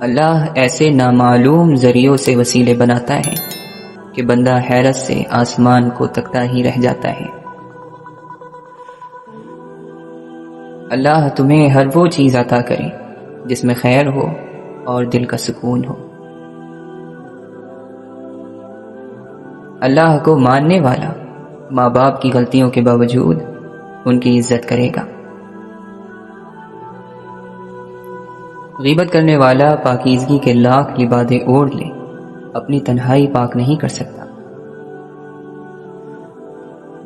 اللہ ایسے نامعلوم ذریعوں سے وسیلے بناتا ہے کہ بندہ حیرت سے آسمان کو تکتا ہی رہ جاتا ہے۔ اللہ تمہیں ہر وہ چیز عطا کرے جس میں خیر ہو اور دل کا سکون ہو۔ اللہ کو ماننے والا ماں باپ کی غلطیوں کے باوجود ان کی عزت کرے گا۔ غیبت کرنے والا پاکیزگی کے لاکھ لبادے اوڑھ لے، اپنی تنہائی پاک نہیں کر سکتا۔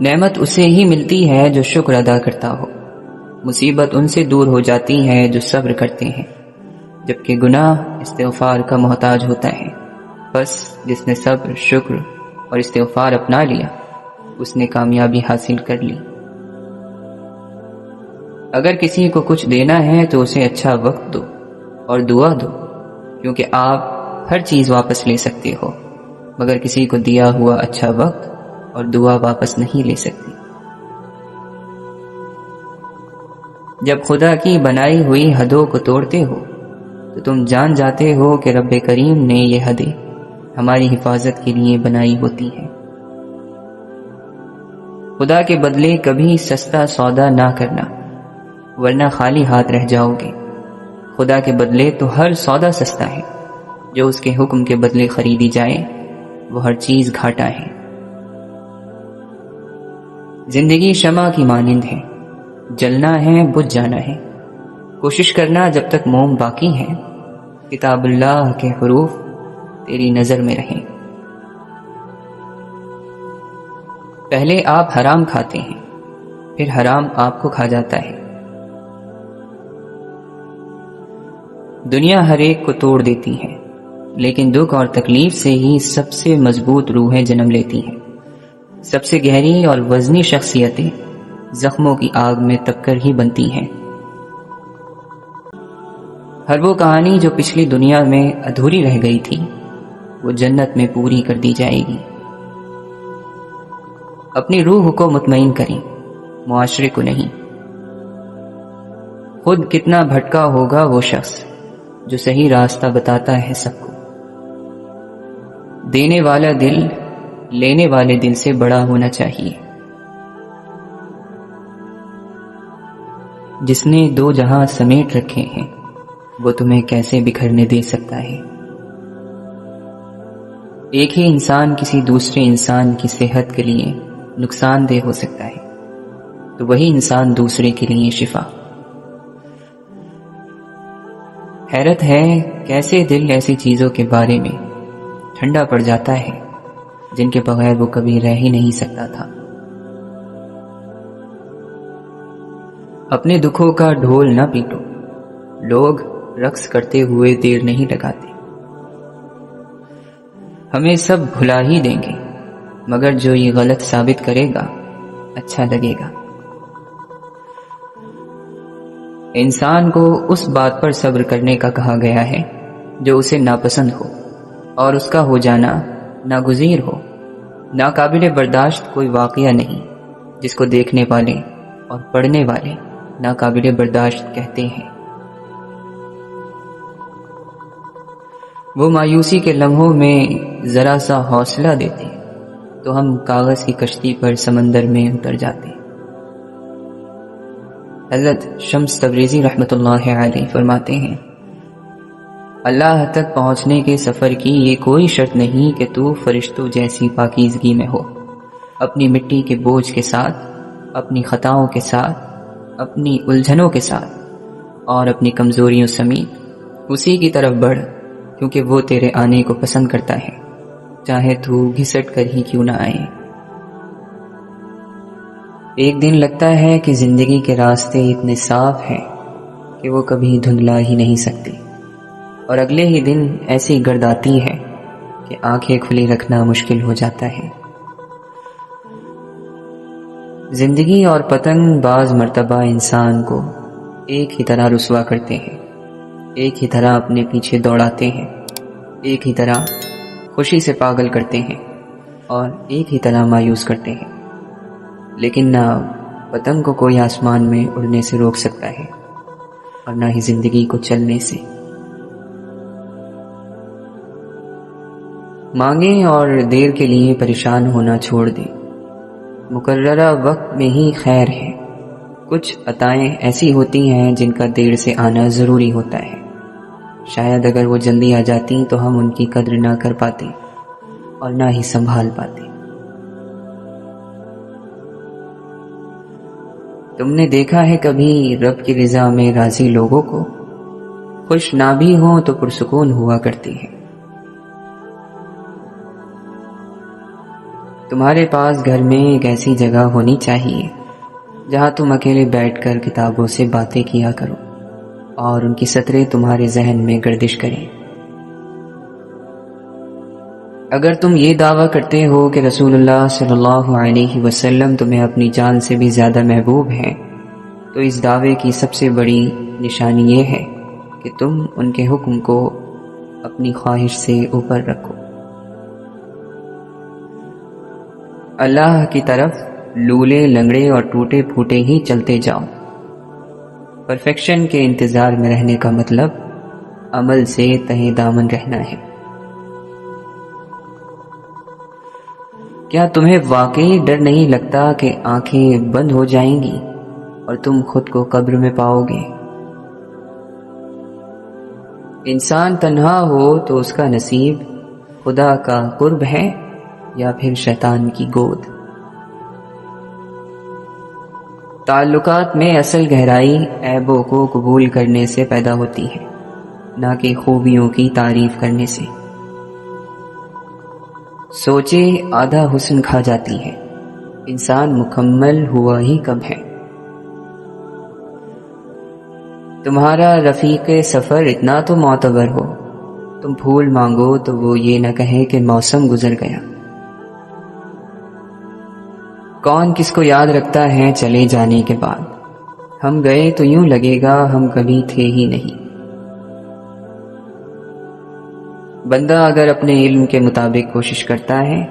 نعمت اسے ہی ملتی ہے جو شکر ادا کرتا ہو، مصیبت ان سے دور ہو جاتی ہے جو صبر کرتے ہیں، جبکہ گناہ استغفار کا محتاج ہوتا ہے۔ بس جس نے صبر، شکر اور استغفار اپنا لیا، اس نے کامیابی حاصل کر لی۔ اگر کسی کو کچھ دینا ہے تو اسے اچھا وقت دو اور دعا دو، کیونکہ آپ ہر چیز واپس لے سکتے ہو، مگر کسی کو دیا ہوا اچھا وقت اور دعا واپس نہیں لے سکتی۔ جب خدا کی بنائی ہوئی حدوں کو توڑتے ہو تو تم جان جاتے ہو کہ رب کریم نے یہ حدیں ہماری حفاظت کے لیے بنائی ہوتی ہیں۔ خدا کے بدلے کبھی سستا سودا نہ کرنا، ورنہ خالی ہاتھ رہ جاؤ گے۔ خدا کے بدلے تو ہر سودا سستا ہے، جو اس کے حکم کے بدلے خریدی جائے وہ ہر چیز گھاٹا ہے۔ زندگی شمع کی مانند ہے، جلنا ہے بجھ جانا ہے، کوشش کرنا جب تک موم باقی ہے، کتاب اللہ کے حروف تیری نظر میں رہیں۔ پہلے آپ حرام کھاتے ہیں، پھر حرام آپ کو کھا جاتا ہے۔ دنیا ہر ایک کو توڑ دیتی ہے، لیکن دکھ اور تکلیف سے ہی سب سے مضبوط روحیں جنم لیتی ہیں۔ سب سے گہری اور وزنی شخصیتیں زخموں کی آگ میں تپ کر ہی بنتی ہیں۔ ہر وہ کہانی جو پچھلی دنیا میں ادھوری رہ گئی تھی، وہ جنت میں پوری کر دی جائے گی۔ اپنی روح کو مطمئن کریں، معاشرے کو نہیں۔ خود کتنا بھٹکا ہوگا وہ شخص جو صحیح راستہ بتاتا ہے سب کو۔ دینے والا دل لینے والے دل سے بڑا ہونا چاہیے۔ جس نے دو جہاں سمیٹ رکھے ہیں، وہ تمہیں کیسے بکھرنے دے سکتا ہے؟ ایک ہی انسان کسی دوسرے انسان کی صحت کے لیے نقصان دہ ہو سکتا ہے، تو وہی انسان دوسرے کے لیے شفا۔ حیرت ہے کیسے دل ایسی چیزوں کے بارے میں ٹھنڈا پڑ جاتا ہے جن کے بغیر وہ کبھی رہ ہی نہیں سکتا تھا۔ اپنے دکھوں کا ڈھول نہ پیٹو، لوگ رقص کرتے ہوئے دیر نہیں لگاتے۔ ہمیں سب بھلا ہی دیں گے، مگر جو یہ غلط ثابت کرے گا اچھا لگے گا۔ انسان کو اس بات پر صبر کرنے کا کہا گیا ہے جو اسے ناپسند ہو، اور اس کا ہو جانا ناگزیر ہو۔ ناقابل برداشت کوئی واقعہ نہیں جس کو دیکھنے والے اور پڑھنے والے ناقابل برداشت کہتے ہیں۔ وہ مایوسی کے لمحوں میں ذرا سا حوصلہ دیتے تو ہم کاغذ کی کشتی پر سمندر میں اتر جاتے۔ حضرت شمس تبریزی رحمۃ اللہ علیہ فرماتے ہیں، اللہ تک پہنچنے کے سفر کی یہ کوئی شرط نہیں کہ تو فرشتوں جیسی پاکیزگی میں ہو۔ اپنی مٹی کے بوجھ کے ساتھ، اپنی خطاؤں کے ساتھ، اپنی الجھنوں کے ساتھ اور اپنی کمزوریوں سمیت اسی کی طرف بڑھ، کیونکہ وہ تیرے آنے کو پسند کرتا ہے، چاہے تو گھسٹ کر ہی کیوں نہ آئے۔ ایک دن لگتا ہے کہ زندگی کے راستے اتنے صاف ہیں کہ وہ کبھی دھندلا ہی نہیں سکتے، اور اگلے ہی دن ایسی گرد آتی ہے کہ آنکھیں کھلی رکھنا مشکل ہو جاتا ہے۔ زندگی اور پتنگ بعض مرتبہ انسان کو ایک ہی طرح رسوا کرتے ہیں، ایک ہی طرح اپنے پیچھے دوڑاتے ہیں، ایک ہی طرح خوشی سے پاگل کرتے ہیں اور ایک ہی طرح مایوس کرتے ہیں، لیکن نہ پتنگ کو کوئی آسمان میں اڑنے سے روک سکتا ہے اور نہ ہی زندگی کو چلنے سے۔ مانگیں اور دیر کے لیے پریشان ہونا چھوڑ دیں۔ مقررہ وقت میں ہی خیر ہے۔ کچھ عطائیں ایسی ہوتی ہیں جن کا دیر سے آنا ضروری ہوتا ہے۔ شاید اگر وہ جلدی آ جاتی تو ہم ان کی قدر نہ کر پاتے اور نہ ہی سنبھال پاتے۔ تم نے دیکھا ہے کبھی رب کی رضا میں راضی لوگوں کو؟ خوش نہ بھی ہوں تو پرسکون ہوا کرتے ہیں۔ تمہارے پاس گھر میں ایک ایسی جگہ ہونی چاہیے جہاں تم اکیلے بیٹھ کر کتابوں سے باتیں کیا کرو اور ان کی سطریں تمہارے ذہن میں گردش کریں۔ اگر تم یہ دعویٰ کرتے ہو کہ رسول اللہ صلی اللہ علیہ وسلم تمہیں اپنی جان سے بھی زیادہ محبوب ہیں، تو اس دعوے کی سب سے بڑی نشانی یہ ہے کہ تم ان کے حکم کو اپنی خواہش سے اوپر رکھو۔ اللہ کی طرف لولے لنگڑے اور ٹوٹے پھوٹے ہی چلتے جاؤ۔ پرفیکشن کے انتظار میں رہنے کا مطلب عمل سے تہے دامن رہنا ہے۔ کیا تمہیں واقعی ڈر نہیں لگتا کہ آنکھیں بند ہو جائیں گی اور تم خود کو قبر میں پاؤ گے؟ انسان تنہا ہو تو اس کا نصیب خدا کا قرب ہے یا پھر شیطان کی گود۔ تعلقات میں اصل گہرائی عیبوں کو قبول کرنے سے پیدا ہوتی ہے، نہ کہ خوبیوں کی تعریف کرنے سے۔ سوچے آدھا حسن کھا جاتی ہے، انسان مکمل ہوا ہی کب ہے۔ تمہارا رفیق سفر اتنا تو معتبر ہو، تم پھول مانگو تو وہ یہ نہ کہے کہ موسم گزر گیا۔ کون کس کو یاد رکھتا ہے چلے جانے کے بعد؟ ہم گئے تو یوں لگے گا ہم کبھی تھے ہی نہیں۔ بندہ اگر اپنے علم کے مطابق کوشش کرتا ہے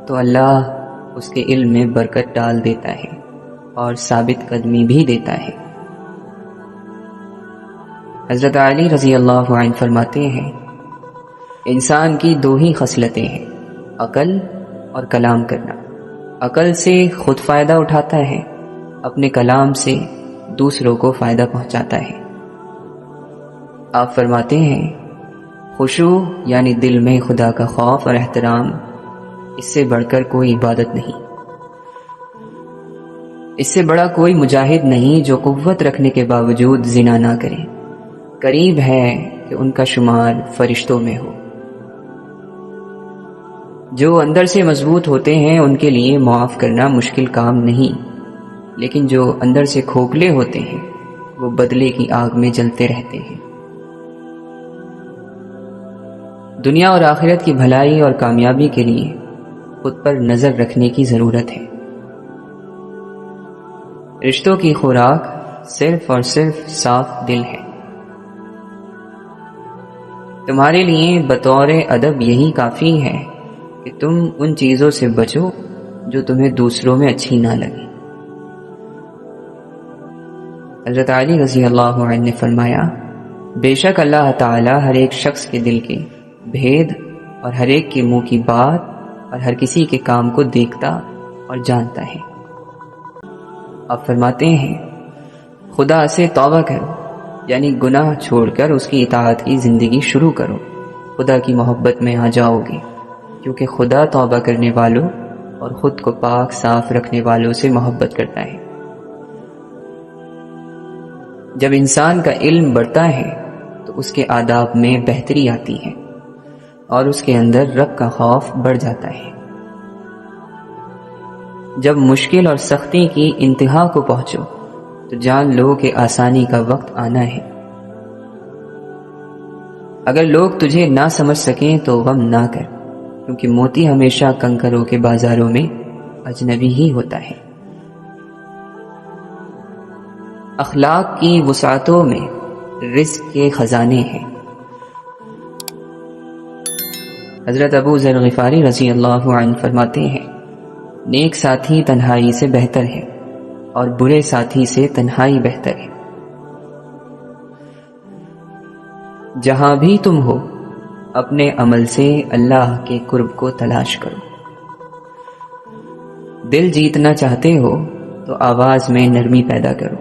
تو اللہ اس کے علم میں برکت ڈال دیتا ہے اور ثابت قدمی بھی دیتا ہے۔ حضرت علی رضی اللہ عنہ فرماتے ہیں، انسان کی دو ہی خصلتیں ہیں، عقل اور کلام کرنا۔ عقل سے خود فائدہ اٹھاتا ہے، اپنے کلام سے دوسروں کو فائدہ پہنچاتا ہے۔ آپ فرماتے ہیں، خشوع یعنی دل میں خدا کا خوف اور احترام، اس سے بڑھ کر کوئی عبادت نہیں۔ اس سے بڑا کوئی مجاہد نہیں جو قوت رکھنے کے باوجود زنا نہ کرے۔ قریب ہے کہ ان کا شمار فرشتوں میں ہو۔ جو اندر سے مضبوط ہوتے ہیں ان کے لیے معاف کرنا مشکل کام نہیں، لیکن جو اندر سے کھوکھلے ہوتے ہیں وہ بدلے کی آگ میں جلتے رہتے ہیں۔ دنیا اور آخرت کی بھلائی اور کامیابی کے لیے خود پر نظر رکھنے کی ضرورت ہے۔ رشتوں کی خوراک صرف اور صرف صاف دل ہے۔ تمہارے لیے بطور ادب یہی کافی ہے کہ تم ان چیزوں سے بچو جو تمہیں دوسروں میں اچھی نہ لگے۔ حضرت علی رضی اللہ عنہ نے فرمایا، بے شک اللہ تعالی ہر ایک شخص کے دل کے بھید اور ہر ایک کے منہ کی بات اور ہر کسی کے کام کو دیکھتا اور جانتا ہے۔ آپ فرماتے ہیں، خدا سے توبہ کرو، یعنی گناہ چھوڑ کر اس کی اطاعت کی زندگی شروع کرو، خدا کی محبت میں آ جاؤ گے، کیونکہ خدا توبہ کرنے والوں اور خود کو پاک صاف رکھنے والوں سے محبت کرتا ہے۔ جب انسان کا علم بڑھتا ہے تو اس کے آداب میں بہتری آتی ہے اور اس کے اندر رب کا خوف بڑھ جاتا ہے۔ جب مشکل اور سختی کی انتہا کو پہنچو تو جان لو کہ آسانی کا وقت آنا ہے۔ اگر لوگ تجھے نہ سمجھ سکیں تو غم نہ کر، کیونکہ موتی ہمیشہ کنکروں کے بازاروں میں اجنبی ہی ہوتا ہے۔ اخلاق کی وسعتوں میں رزق کے خزانے ہیں۔ حضرت ابو ذر غفاری رضی اللہ عنہ فرماتے ہیں، نیک ساتھی تنہائی سے بہتر ہے اور برے ساتھی سے تنہائی بہتر ہے۔ جہاں بھی تم ہو اپنے عمل سے اللہ کے قرب کو تلاش کرو۔ دل جیتنا چاہتے ہو تو آواز میں نرمی پیدا کرو۔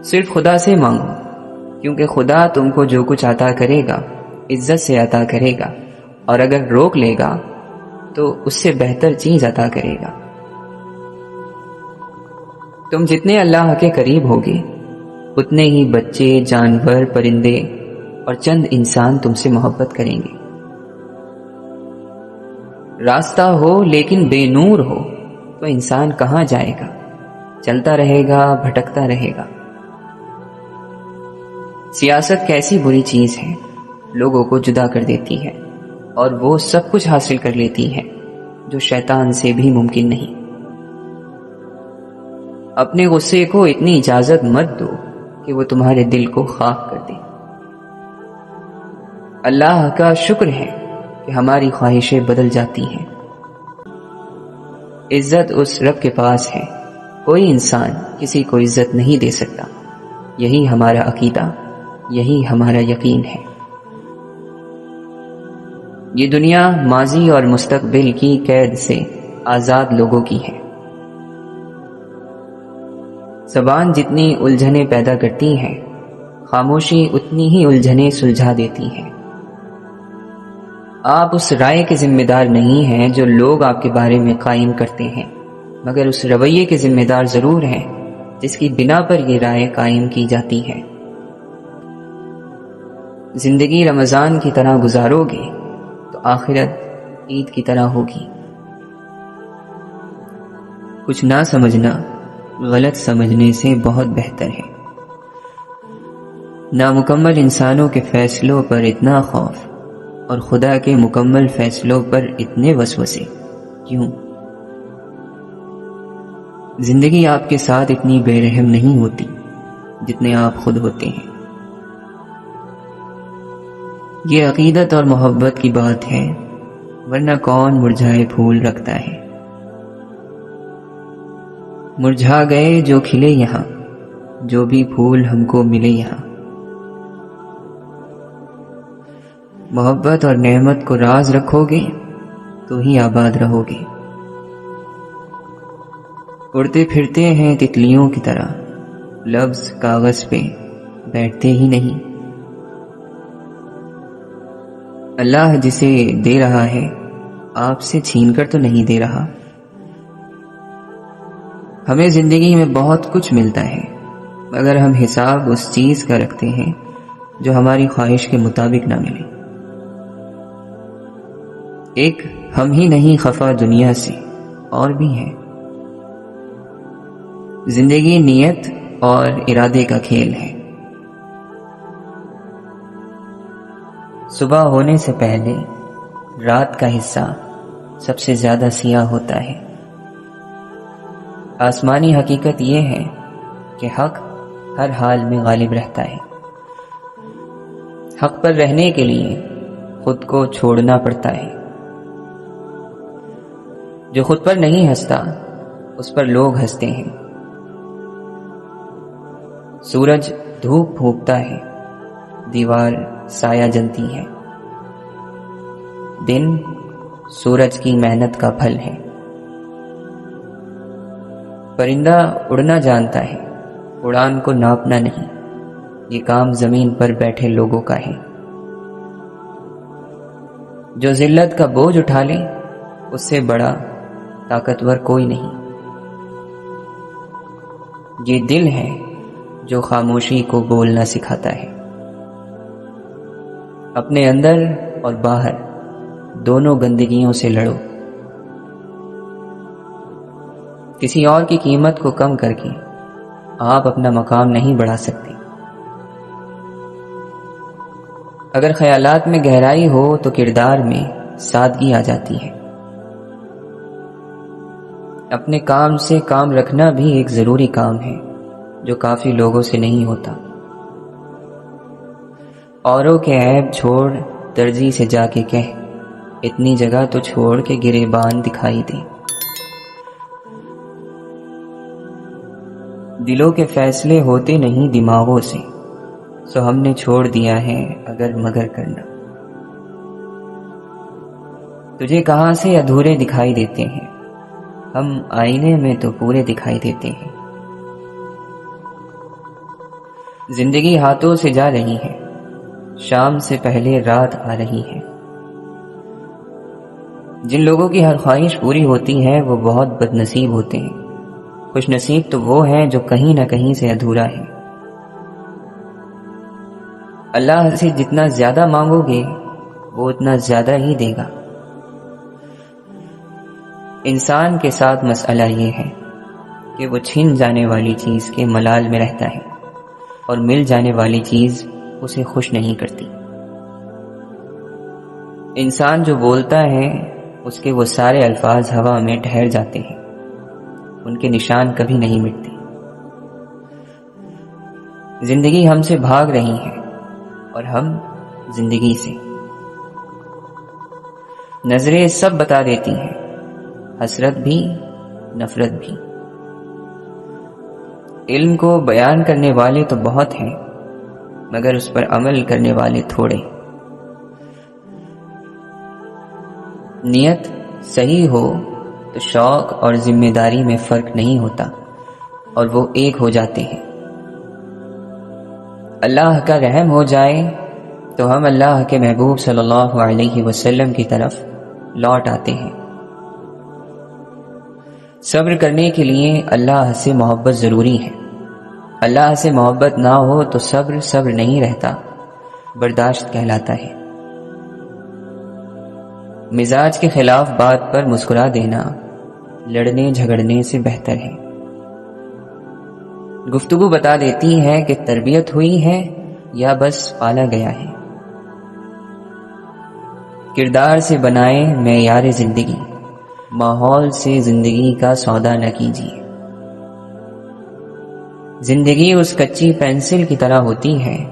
صرف خدا سے مانگو، کیونکہ خدا تم کو جو کچھ عطا کرے گا عزت سے عطا کرے گا، اور اگر روک لے گا تو اس سے بہتر چیز عطا کرے گا۔ تم جتنے اللہ کے قریب ہوگے اتنے ہی بچے، جانور، پرندے اور چند انسان تم سے محبت کریں گے۔ راستہ ہو لیکن بے نور ہو تو انسان کہاں جائے گا؟ چلتا رہے گا، بھٹکتا رہے گا۔ سیاست کیسی بری چیز ہے، لوگوں کو جدا کر دیتی ہے اور وہ سب کچھ حاصل کر لیتی ہے جو شیطان سے بھی ممکن نہیں۔ اپنے غصے کو اتنی اجازت مت دو کہ وہ تمہارے دل کو خاک کر دے۔ اللہ کا شکر ہے کہ ہماری خواہشیں بدل جاتی ہیں۔ عزت اس رب کے پاس ہے، کوئی انسان کسی کو عزت نہیں دے سکتا۔ یہی ہمارا عقیدہ، یہی ہمارا یقین ہے۔ یہ دنیا ماضی اور مستقبل کی قید سے آزاد لوگوں کی ہے۔ زبان جتنی الجھنیں پیدا کرتی ہے، خاموشی اتنی ہی الجھنیں سلجھا دیتی ہے۔ آپ اس رائے کے ذمہ دار نہیں ہیں جو لوگ آپ کے بارے میں قائم کرتے ہیں، مگر اس رویے کے ذمہ دار ضرور ہیں جس کی بنا پر یہ رائے قائم کی جاتی ہے۔ زندگی رمضان کی طرح گزارو گے تو آخرت عید کی طرح ہوگی۔ کچھ نہ سمجھنا غلط سمجھنے سے بہت بہتر ہے۔ نامکمل انسانوں کے فیصلوں پر اتنا خوف اور خدا کے مکمل فیصلوں پر اتنے وسوسے کیوں؟ زندگی آپ کے ساتھ اتنی بے رحم نہیں ہوتی جتنے آپ خود ہوتے ہیں۔ یہ عقیدت اور محبت کی بات ہے، ورنہ کون مرجھائے پھول رکھتا ہے؟ مرجھا گئے جو کھلے یہاں، جو بھی پھول ہم کو ملے یہاں۔ محبت اور نعمت کو راز رکھو گے تو ہی آباد رہو گے۔ اڑتے پھرتے ہیں تتلیوں کی طرح، لفظ کاغذ پہ بیٹھتے ہی نہیں۔ اللہ جسے دے رہا ہے آپ سے چھین کر تو نہیں دے رہا۔ ہمیں زندگی میں بہت کچھ ملتا ہے، مگر ہم حساب اس چیز کا رکھتے ہیں جو ہماری خواہش کے مطابق نہ ملے۔ ایک ہم ہی نہیں خفا دنیا سے، اور بھی ہیں۔ زندگی نیت اور ارادے کا کھیل ہے۔ صبح ہونے سے پہلے رات کا حصہ سب سے زیادہ سیاہ ہوتا ہے۔ آسمانی حقیقت یہ ہے کہ حق ہر حال میں غالب رہتا ہے۔ حق پر رہنے کے لیے خود کو چھوڑنا پڑتا ہے۔ جو خود پر نہیں ہنستا اس پر لوگ ہنستے ہیں۔ سورج دھوپ پھونکتا ہے، دیوار سایہ جلتی ہے۔ دن سورج کی محنت کا پھل ہے۔ پرندہ اڑنا جانتا ہے، اڑان کو ناپنا نہیں۔ یہ کام زمین پر بیٹھے لوگوں کا ہے۔ جو ذلت کا بوجھ اٹھا لے اس سے بڑا طاقتور کوئی نہیں۔ یہ دل ہے جو خاموشی کو بولنا سکھاتا ہے۔ اپنے اندر اور باہر دونوں گندگیوں سے لڑو۔ کسی اور کی قیمت کو کم کر کے آپ اپنا مقام نہیں بڑھا سکتے۔ اگر خیالات میں گہرائی ہو تو کردار میں سادگی آ جاتی ہے۔ اپنے کام سے کام رکھنا بھی ایک ضروری کام ہے جو کافی لوگوں سے نہیں ہوتا۔ اوروں کے عیب چھوڑ درزی سے جا کے کہہ، اتنی جگہ تو چھوڑ کہ گریبان دکھائی دے۔ دلوں کے فیصلے ہوتے نہیں دماغوں سے، سو ہم نے چھوڑ دیا ہے اگر مگر کرنا۔ تجھے کہاں سے ادھورے دکھائی دیتے ہیں، ہم آئینے میں تو پورے دکھائی دیتے ہیں۔ زندگی ہاتھوں سے جا رہی ہے، شام سے پہلے رات آ رہی ہے۔ جن لوگوں کی ہر خواہش پوری ہوتی ہے وہ بہت بد نصیب ہوتے ہیں، خوش نصیب تو وہ ہیں جو کہیں نہ کہیں سے ادھورا ہے۔ اللہ سے جتنا زیادہ مانگو گے وہ اتنا زیادہ ہی دے گا۔ انسان کے ساتھ مسئلہ یہ ہے کہ وہ چھن جانے والی چیز کے ملال میں رہتا ہے اور مل جانے والی چیز اسے خوش نہیں کرتی۔ انسان جو بولتا ہے اس کے وہ سارے الفاظ ہوا میں ٹھہر جاتے ہیں، ان کے نشان کبھی نہیں مٹتے۔ زندگی ہم سے بھاگ رہی ہے اور ہم زندگی سے۔ نظریں سب بتا دیتی ہیں، حسرت بھی نفرت بھی۔ علم کو بیان کرنے والے تو بہت ہیں مگر اس پر عمل کرنے والے تھوڑے۔ نیت صحیح ہو تو شوق اور ذمہ داری میں فرق نہیں ہوتا اور وہ ایک ہو جاتے ہیں۔ اللہ کا رحم ہو جائے تو ہم اللہ کے محبوب صلی اللہ علیہ وسلم کی طرف لوٹ آتے ہیں۔ صبر کرنے کے لیے اللہ سے محبت ضروری ہے۔ اللہ سے محبت نہ ہو تو صبر صبر نہیں رہتا، برداشت کہلاتا ہے۔ مزاج کے خلاف بات پر مسکرا دینا لڑنے جھگڑنے سے بہتر ہے۔ گفتگو بتا دیتی ہے کہ تربیت ہوئی ہے یا بس پالا گیا ہے۔ کردار سے بنائے معیار زندگی، ماحول سے زندگی کا سودا نہ کیجیے۔ زندگی اس کچی پینسل کی طرح ہوتی ہے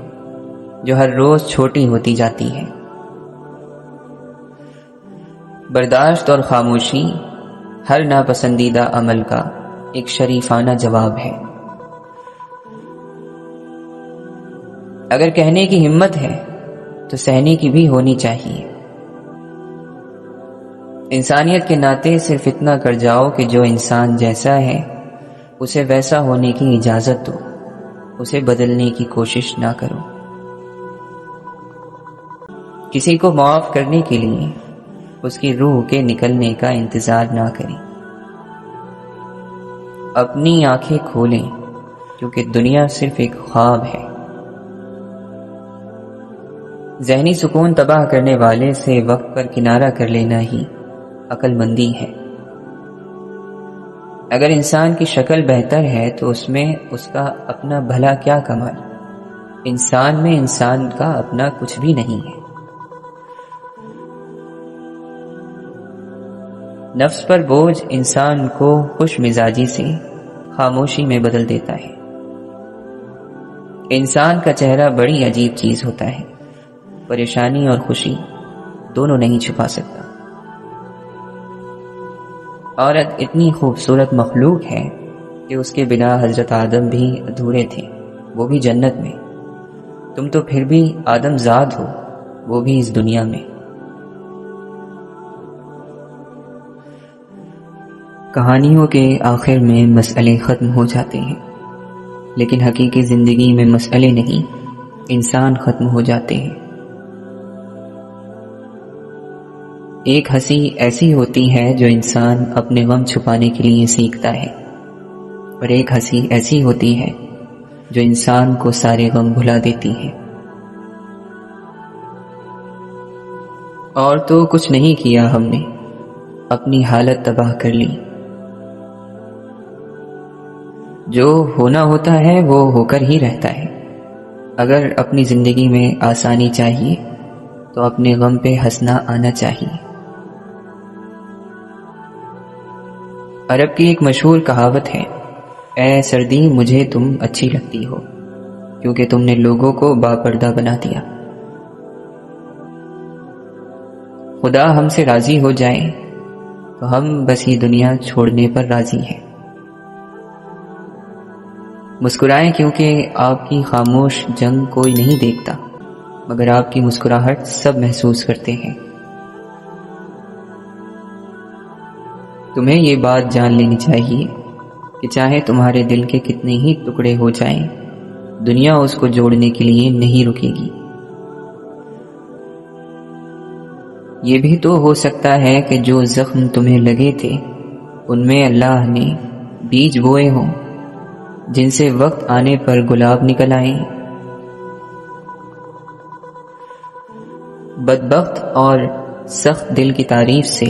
جو ہر روز چھوٹی ہوتی جاتی ہے۔ برداشت اور خاموشی ہر ناپسندیدہ عمل کا ایک شریفانہ جواب ہے۔ اگر کہنے کی ہمت ہے تو سہنے کی بھی ہونی چاہیے۔ انسانیت کے ناطے صرف اتنا کر جاؤ کہ جو انسان جیسا ہے اسے ویسا ہونے کی اجازت دو، اسے بدلنے کی کوشش نہ کرو۔ کسی کو معاف کرنے کے لیے اس کی روح کے نکلنے کا انتظار نہ کریں۔ اپنی آنکھیں کھولیں کیونکہ دنیا صرف ایک خواب ہے۔ ذہنی سکون تباہ کرنے والے سے وقت پر کنارہ کر لینا ہی عقل مندی ہے۔ اگر انسان کی شکل بہتر ہے تو اس میں اس کا اپنا بھلا کیا کمال، انسان میں انسان کا اپنا کچھ بھی نہیں ہے۔ نفس پر بوجھ انسان کو خوش مزاجی سے خاموشی میں بدل دیتا ہے۔ انسان کا چہرہ بڑی عجیب چیز ہوتا ہے، پریشانی اور خوشی دونوں نہیں چھپا سکتا۔ عورت اتنی خوبصورت مخلوق ہے کہ اس کے بنا حضرت آدم بھی ادھورے تھے، وہ بھی جنت میں، تم تو پھر بھی آدم زاد ہو، وہ بھی اس دنیا میں۔ کہانیوں کے آخر میں مسئلے ختم ہو جاتے ہیں، لیکن حقیقی زندگی میں مسئلے نہیں، انسان ختم ہو جاتے ہیں۔ ایک ہنسی ایسی ہوتی ہے جو انسان اپنے غم چھپانے کے لیے سیکھتا ہے، اور ایک ہنسی ایسی ہوتی ہے جو انسان کو سارے غم بھلا دیتی ہے۔ اور تو کچھ نہیں کیا ہم نے، اپنی حالت تباہ کر لی۔ جو ہونا ہوتا ہے وہ ہو کر ہی رہتا ہے۔ اگر اپنی زندگی میں آسانی چاہیے تو اپنے غم پہ ہنسنا آنا چاہیے۔ عرب کی ایک مشہور کہاوت ہے، اے سردی مجھے تم اچھی لگتی ہو کیونکہ تم نے لوگوں کو باپردہ بنا دیا۔ خدا ہم سے راضی ہو جائے تو ہم بس یہ دنیا چھوڑنے پر راضی ہیں۔ مسکرائیں کیونکہ آپ کی خاموش جنگ کوئی نہیں دیکھتا، مگر آپ کی مسکراہٹ سب محسوس کرتے ہیں۔ تمہیں یہ بات جان لینی چاہیے کہ چاہے تمہارے دل کے کتنے ہی ٹکڑے ہو جائیں، دنیا اس کو جوڑنے کے لیے نہیں رکے گی۔ یہ بھی تو ہو سکتا ہے کہ جو زخم تمہیں لگے تھے ان میں اللہ نے بیج بوئے ہوں جن سے وقت آنے پر گلاب نکل آئیں۔ بدبخت اور سخت دل کی تعریف سے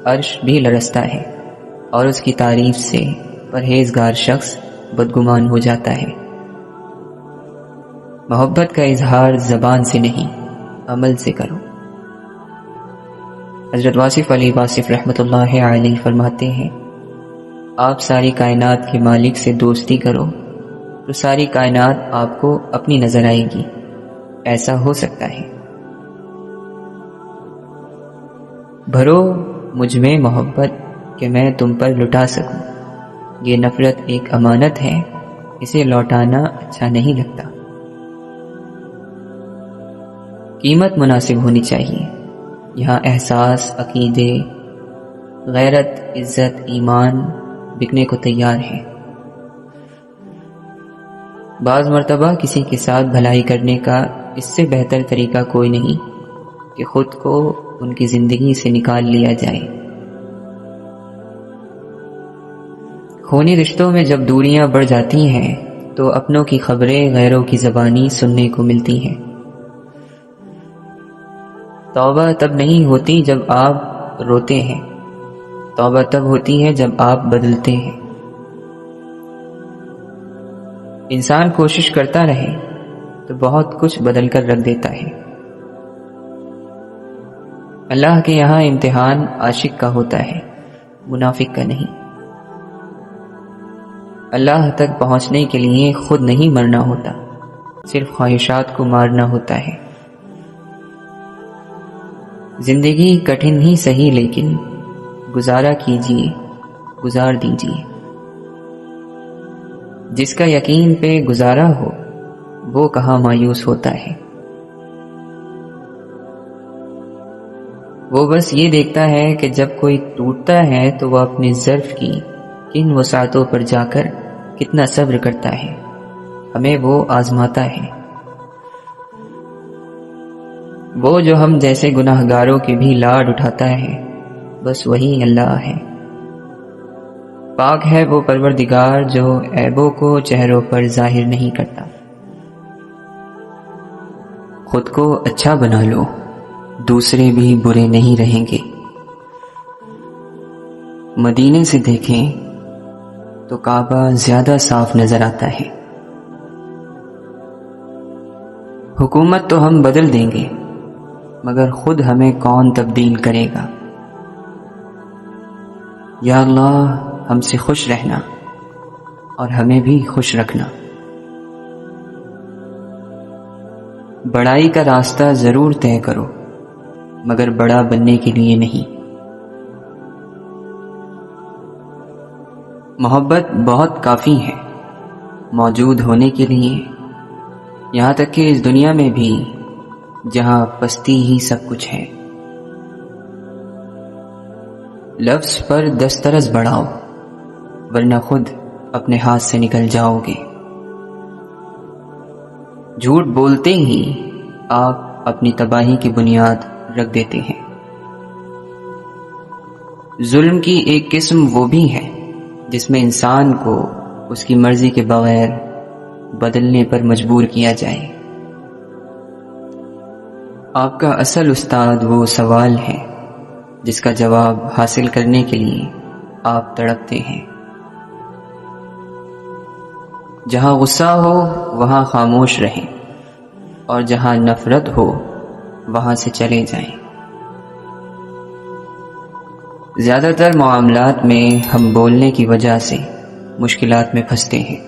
عرش بھی لرزتا ہے، اور اس کی تعریف سے پرہیزگار شخص بدگمان ہو جاتا ہے۔ محبت کا اظہار زبان سے نہیں، عمل سے کرو۔ حضرت واصف علی واصف رحمۃ اللہ علیہ فرماتے ہیں، آپ ساری کائنات کے مالک سے دوستی کرو تو ساری کائنات آپ کو اپنی نظر آئے گی۔ ایسا ہو سکتا ہے۔ بھرو مجھ میں محبت کہ میں تم پر لٹا سکوں۔ یہ نفرت ایک امانت ہے، اسے لوٹانا اچھا نہیں لگتا۔ قیمت مناسب ہونی چاہیے۔ یہاں احساس، عقیدے، غیرت، عزت، ایمان بکنے کو تیار ہیں۔ بعض مرتبہ کسی کے ساتھ بھلائی کرنے کا اس سے بہتر طریقہ کوئی نہیں کہ خود کو ان کی زندگی سے نکال لیا جائے۔ خونی رشتوں میں جب دوریاں بڑھ جاتی ہیں تو اپنوں کی خبریں غیروں کی زبانی سننے کو ملتی ہیں۔ توبہ تب نہیں ہوتی جب آپ روتے ہیں، توبہ تب ہوتی ہے جب آپ بدلتے ہیں۔ انسان کوشش کرتا رہے تو بہت کچھ بدل کر رکھ دیتا ہے۔ اللہ کے یہاں امتحان عاشق کا ہوتا ہے، منافق کا نہیں۔ اللہ تک پہنچنے کے لیے خود نہیں مرنا ہوتا، صرف خواہشات کو مارنا ہوتا ہے۔ زندگی کٹھن ہی سہی لیکن گزارا کیجیے، گزار دیجیے۔ جس کا یقین پہ گزارا ہو وہ کہاں مایوس ہوتا ہے۔ وہ بس یہ دیکھتا ہے کہ جب کوئی ٹوٹتا ہے تو وہ اپنے ظرف کی کن وسعتوں پر جا کر کتنا صبر کرتا ہے، ہمیں وہ آزماتا ہے۔ وہ جو ہم جیسے گناہ گاروں کی بھی لاڈ اٹھاتا ہے، بس وہی اللہ ہے۔ پاک ہے وہ پروردگار جو عیبوں کو چہروں پر ظاہر نہیں کرتا۔ خود کو اچھا بنا لو، دوسرے بھی برے نہیں رہیں گے۔ مدینے سے دیکھیں تو کعبہ زیادہ صاف نظر آتا ہے۔ حکومت تو ہم بدل دیں گے، مگر خود ہمیں کون تبدیل کرے گا؟ یا اللہ ہم سے خوش رہنا اور ہمیں بھی خوش رکھنا۔ بڑائی کا راستہ ضرور طے کرو، مگر بڑا بننے کے لیے نہیں۔ محبت بہت کافی ہے موجود ہونے کے لیے، یہاں تک کہ اس دنیا میں بھی جہاں پستی ہی سب کچھ ہے۔ لفظ پر دسترس بڑھاؤ ورنہ خود اپنے ہاتھ سے نکل جاؤ گے۔ جھوٹ بولتے ہی آپ اپنی تباہی کی بنیاد رکھ دیتے ہیں۔ ظلم کی ایک قسم وہ بھی ہے جس میں انسان کو اس کی مرضی کے بغیر بدلنے پر مجبور کیا جائے۔ آپ کا اصل استاد وہ سوال ہے جس کا جواب حاصل کرنے کے لیے آپ تڑپتے ہیں۔ جہاں غصہ ہو وہاں خاموش رہیں، اور جہاں نفرت ہو وہاں سے چلے جائیں۔ زیادہ تر معاملات میں ہم بولنے کی وجہ سے مشکلات میں پھنستے ہیں۔